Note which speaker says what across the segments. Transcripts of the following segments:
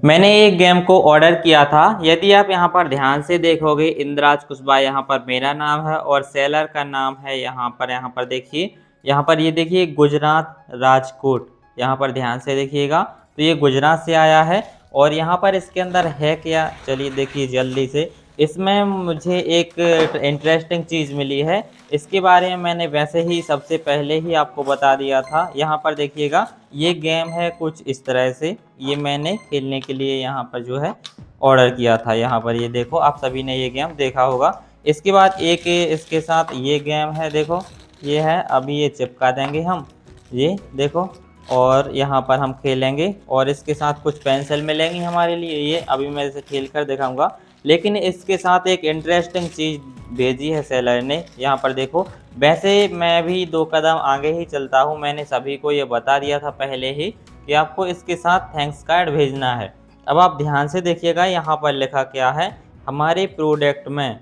Speaker 1: मैंने एक गेम को ऑर्डर किया था। यदि आप यहाँ पर ध्यान से देखोगे, इंद्राज कुशवाहा यहाँ पर मेरा नाम है और सेलर का नाम है यहाँ पर देखिए, यहाँ पर ये देखिए गुजरात राजकोट, यहाँ पर ध्यान से देखिएगा तो ये गुजरात से आया है। और यहाँ पर इसके अंदर है क्या, चलिए देखिए जल्दी से। इसमें मुझे एक इंटरेस्टिंग चीज़ मिली है, इसके बारे में मैंने वैसे ही सबसे पहले ही आपको बता दिया था। यहाँ पर देखिएगा ये गेम है कुछ इस तरह से, ये मैंने खेलने के लिए यहाँ पर जो है ऑर्डर किया था। यहाँ पर ये देखो, आप सभी ने ये गेम देखा होगा। इसके बाद एक इसके साथ ये गेम है, देखो ये है, अभी ये चिपका देंगे हम, ये देखो, और यहाँ पर हम खेलेंगे और इसके साथ कुछ पेंसिल मिलेंगी हमारे लिए, ये अभी मैं इसे खेल कर दिखाऊंगा। लेकिन इसके साथ एक इंटरेस्टिंग चीज़ भेजी है सेलर ने, यहाँ पर देखो। वैसे मैं भी 2 कदम आगे ही चलता हूँ, मैंने सभी को ये बता दिया था पहले ही कि आपको इसके साथ थैंक्स कार्ड भेजना है। अब आप ध्यान से देखिएगा, यहाँ पर लिखा क्या है, हमारे प्रोडक्ट में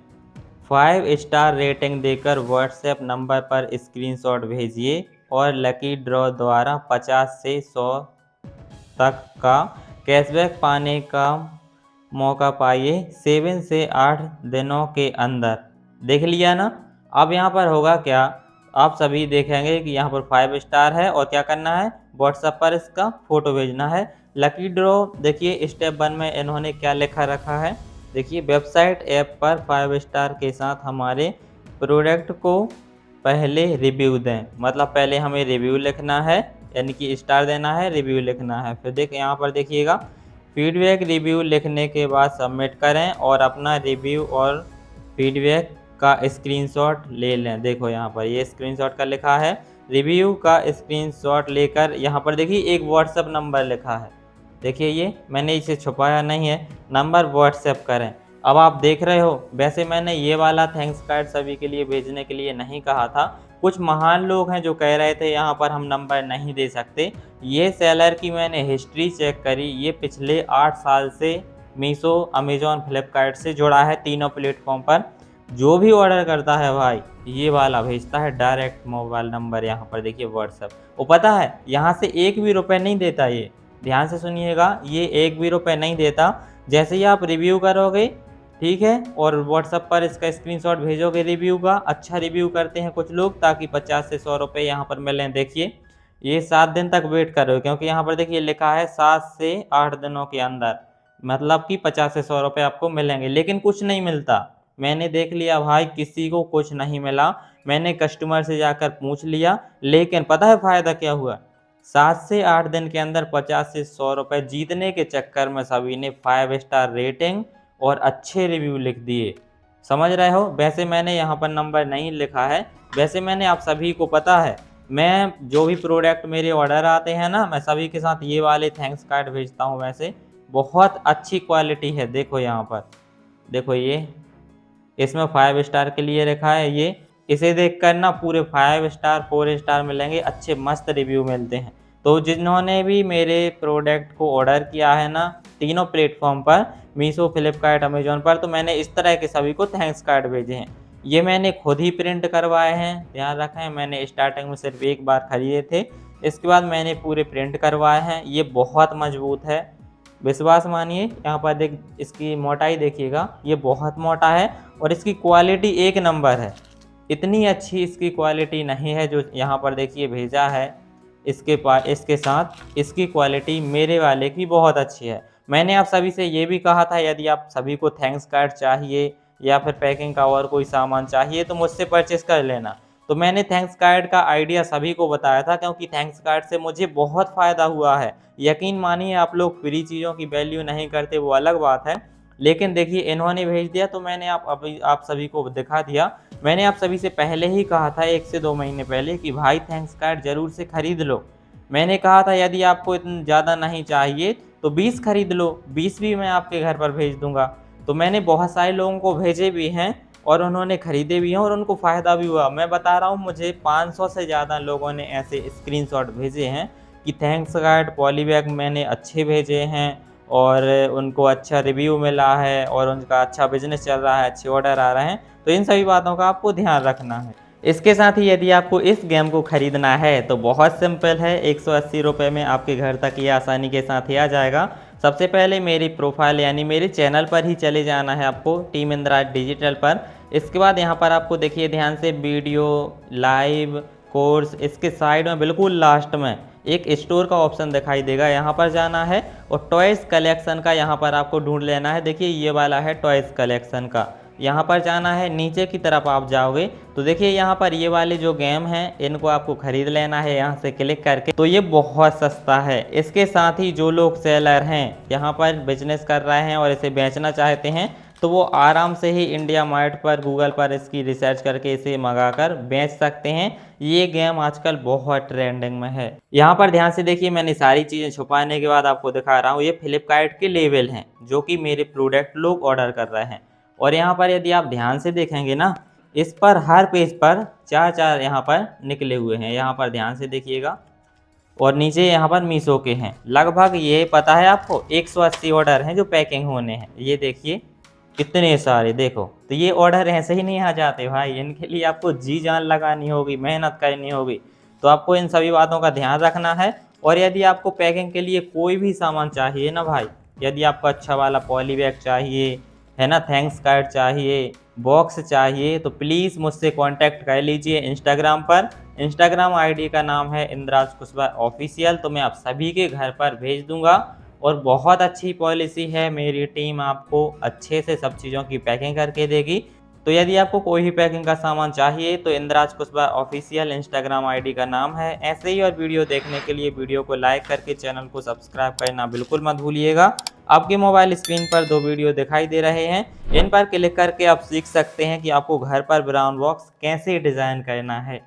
Speaker 1: 5 स्टार रेटिंग देकर व्हाट्सएप नंबर पर स्क्रीनशॉट भेजिए और लकी ड्रॉ द्वारा 50 से 100 तक का कैशबैक पाने का मौका पाइए 7 से 8 दिनों के अंदर। देख लिया ना। अब यहाँ पर होगा क्या, आप सभी देखेंगे कि यहाँ पर 5 स्टार है और क्या करना है, व्हाट्सएप पर इसका फ़ोटो भेजना है। लकी ड्रॉ देखिए स्टेप 1 में इन्होंने क्या लिखा रखा है, देखिए वेबसाइट ऐप पर 5 स्टार के साथ हमारे प्रोडक्ट को पहले रिव्यू दें। मतलब पहले हमें रिव्यू लिखना है, यानी कि स्टार देना है, रिव्यू लिखना है। फिर देखिए यहाँ पर देखिएगा फीडबैक रिव्यू लिखने के बाद सबमिट करें और अपना रिव्यू और फीडबैक का स्क्रीनशॉट ले लें। देखो यहाँ पर ये स्क्रीनशॉट का लिखा है, रिव्यू का स्क्रीनशॉट लेकर यहाँ पर देखिए एक व्हाट्सएप नंबर लिखा है, देखिए ये मैंने इसे छुपाया नहीं है, नंबर व्हाट्सएप करें। अब आप देख रहे हो, वैसे मैंने ये वाला थैंक्स कार्ड सभी के लिए भेजने के लिए नहीं कहा था। कुछ महान लोग हैं जो कह रहे थे यहाँ पर हम नंबर नहीं दे सकते। ये सेलर की मैंने हिस्ट्री चेक करी, ये पिछले 8 साल से मीशो, अमेजॉन, फ्लिपकार्ट से जुड़ा है, तीनों प्लेटफॉर्म पर। जो भी ऑर्डर करता है भाई ये वाला भेजता है डायरेक्ट मोबाइल नंबर, यहाँ पर देखिए व्हाट्सएप। वो पता है यहाँ से एक भी रुपये नहीं देता, ये ध्यान से सुनिएगा, ये एक भी रुपये नहीं देता। जैसे ही आप रिव्यू करोगे, ठीक है, और व्हाट्सएप पर इसका स्क्रीनशॉट भेजोगे रिव्यू का, अच्छा रिव्यू करते हैं कुछ लोग ताकि 50 से 100 रुपये यहाँ पर मिलें। देखिए ये 7 दिन तक वेट करो, क्योंकि यहाँ पर देखिए लिखा है 7 से 8 दिनों के अंदर, मतलब कि 50 से 100 रुपये आपको मिलेंगे। लेकिन कुछ नहीं मिलता, मैंने देख लिया भाई, किसी को कुछ नहीं मिला। मैंने कस्टमर से जाकर पूछ लिया, लेकिन पता है फ़ायदा क्या हुआ, 7 से 8 दिन के अंदर 50 से 100 रुपये जीतने के चक्कर में सभी ने 5 स्टार रेटिंग और अच्छे रिव्यू लिख दिए। समझ रहे हो। वैसे मैंने यहाँ पर नंबर नहीं लिखा है, वैसे मैंने आप सभी को पता है, मैं जो भी प्रोडक्ट मेरे ऑर्डर आते हैं ना, मैं सभी के साथ ये वाले थैंक्स कार्ड भेजता हूँ। वैसे बहुत अच्छी क्वालिटी है, देखो यहाँ पर, देखो ये इसमें 5 स्टार के लिए रखा है। ये इसे देखकर ना पूरे 5 स्टार 4 स्टार मिलेंगे, अच्छे मस्त रिव्यू मिलते हैं। तो जिन्होंने भी मेरे प्रोडक्ट को ऑर्डर किया है ना, तीनों प्लेटफॉर्म पर, मीशो, फ्लिपकार्ट, अमेजोन पर, तो मैंने इस तरह के सभी को थैंक्स कार्ड भेजे हैं। ये मैंने खुद ही प्रिंट करवाए हैं, ध्यान रखें, मैंने स्टार्टिंग में सिर्फ एक बार खरीदे थे, इसके बाद मैंने पूरे प्रिंट करवाए हैं। ये बहुत मजबूत है, विश्वास मानिए। यहाँ पर देख, इसकी मोटाई देखिएगा, ये बहुत मोटा है और इसकी क्वालिटी एक नंबर है। इतनी अच्छी इसकी क्वालिटी नहीं है जो यहाँ पर देखिए भेजा है। इसके साथ इसकी क्वालिटी मेरे वाले की बहुत अच्छी है। मैंने आप सभी से ये भी कहा था, यदि आप सभी को थैंक्स कार्ड चाहिए या फिर पैकिंग का और कोई सामान चाहिए तो मुझसे परचेस कर लेना। तो मैंने थैंक्स कार्ड का आइडिया सभी को बताया था, क्योंकि थैंक्स कार्ड से मुझे बहुत फ़ायदा हुआ है। यकीन मानिए, आप लोग फ्री चीज़ों की वैल्यू नहीं करते वो अलग बात है, लेकिन देखिए इन्होंने भेज दिया तो मैंने आप सभी को दिखा दिया। मैंने आप सभी से पहले ही कहा था 1 से 2 महीने पहले कि भाई थैंक्स कार्ड ज़रूर से ख़रीद लो। मैंने कहा था यदि आपको इतना ज़्यादा नहीं चाहिए तो 20 खरीद लो, 20 भी मैं आपके घर पर भेज दूँगा। तो मैंने बहुत सारे लोगों को भेजे भी हैं और उन्होंने ख़रीदे भी हैं और उनको फ़ायदा भी हुआ। मैं बता रहा हूँ, मुझे 500 से ज़्यादा लोगों ने ऐसे स्क्रीनशॉट भेजे हैं कि थैंक्स कार्ड, पॉलीबैग मैंने अच्छे भेजे हैं और उनको अच्छा रिव्यू मिला है और उनका अच्छा बिजनेस चल रहा है, अच्छे ऑर्डर आ रहे हैं। तो इन सभी बातों का आपको ध्यान रखना है। इसके साथ ही यदि आपको इस गेम को ख़रीदना है तो बहुत सिंपल है, 180 रुपये में आपके घर तक ये आसानी के साथ ही आ जाएगा। सबसे पहले मेरी प्रोफाइल यानी मेरे चैनल पर ही चले जाना है आपको, टीम इंद्राज डिजिटल पर। इसके बाद यहाँ पर आपको देखिए ध्यान से वीडियो, लाइव, कोर्स, इसके साइड में बिल्कुल लास्ट में एक स्टोर का ऑप्शन दिखाई देगा, यहाँ पर जाना है और टॉयज़ कलेक्शन का यहाँ पर आपको ढूंढ लेना है। देखिए ये वाला है टॉयज़ कलेक्शन का, यहाँ पर जाना है। नीचे की तरफ आप जाओगे तो देखिए यहाँ पर ये वाले जो गेम हैं इनको आपको ख़रीद लेना है यहाँ से क्लिक करके। तो ये बहुत सस्ता है। इसके साथ ही जो लोग सेलर हैं यहाँ पर बिजनेस कर रहे हैं और इसे बेचना चाहते हैं तो वो आराम से ही इंडिया मार्ट पर, गूगल पर इसकी रिसर्च करके इसे मंगाकर बेच सकते हैं। ये गेम आजकल बहुत ट्रेंडिंग में है। यहाँ पर ध्यान से देखिए, मैंने सारी चीज़ें छुपाने के बाद आपको दिखा रहा हूँ। ये फ्लिपकार्ट के लेवल हैं जो कि मेरे प्रोडक्ट लोग ऑर्डर कर रहे हैं। और यहाँ पर यदि आप ध्यान से देखेंगे ना, इस पर हर पेज पर चार चार यहाँ पर निकले हुए हैं, यहाँ पर ध्यान से देखिएगा। और नीचे यहाँ पर मीशो के हैं। लगभग ये पता है आपको 180 ऑर्डर हैं जो पैकिंग होने हैं। ये देखिए कितने सारे, देखो। तो ये ऑर्डर ऐसे ही नहीं आ जाते भाई, इनके लिए आपको जी जान लगानी होगी, मेहनत करनी होगी। तो आपको इन सभी बातों का ध्यान रखना है। और यदि आपको पैकिंग के लिए कोई भी सामान चाहिए ना भाई, यदि आपको अच्छा वाला पॉली बैग चाहिए है ना, थैंक्स कार्ड चाहिए, बॉक्स चाहिए, तो प्लीज़ मुझसे कांटेक्ट कर लीजिए इंस्टाग्राम पर। इंस्टाग्राम आईडी का नाम है इंद्राज कुशवाहा ऑफिशियल। तो मैं आप सभी के घर पर भेज दूंगा। और बहुत अच्छी पॉलिसी है, मेरी टीम आपको अच्छे से सब चीज़ों की पैकिंग करके देगी। तो यदि आपको कोई भी पैकिंग का सामान चाहिए तो इंद्राज कुशवाहा ऑफिशियल इंस्टाग्राम आईडी का नाम है। ऐसे ही और वीडियो देखने के लिए वीडियो को लाइक करके चैनल को सब्सक्राइब करना बिल्कुल मत भूलिएगा। आपके मोबाइल स्क्रीन पर 2 वीडियो दिखाई दे रहे हैं, इन पर क्लिक करके आप सीख सकते हैं कि आपको घर पर ब्राउन बॉक्स कैसे डिज़ाइन करना है।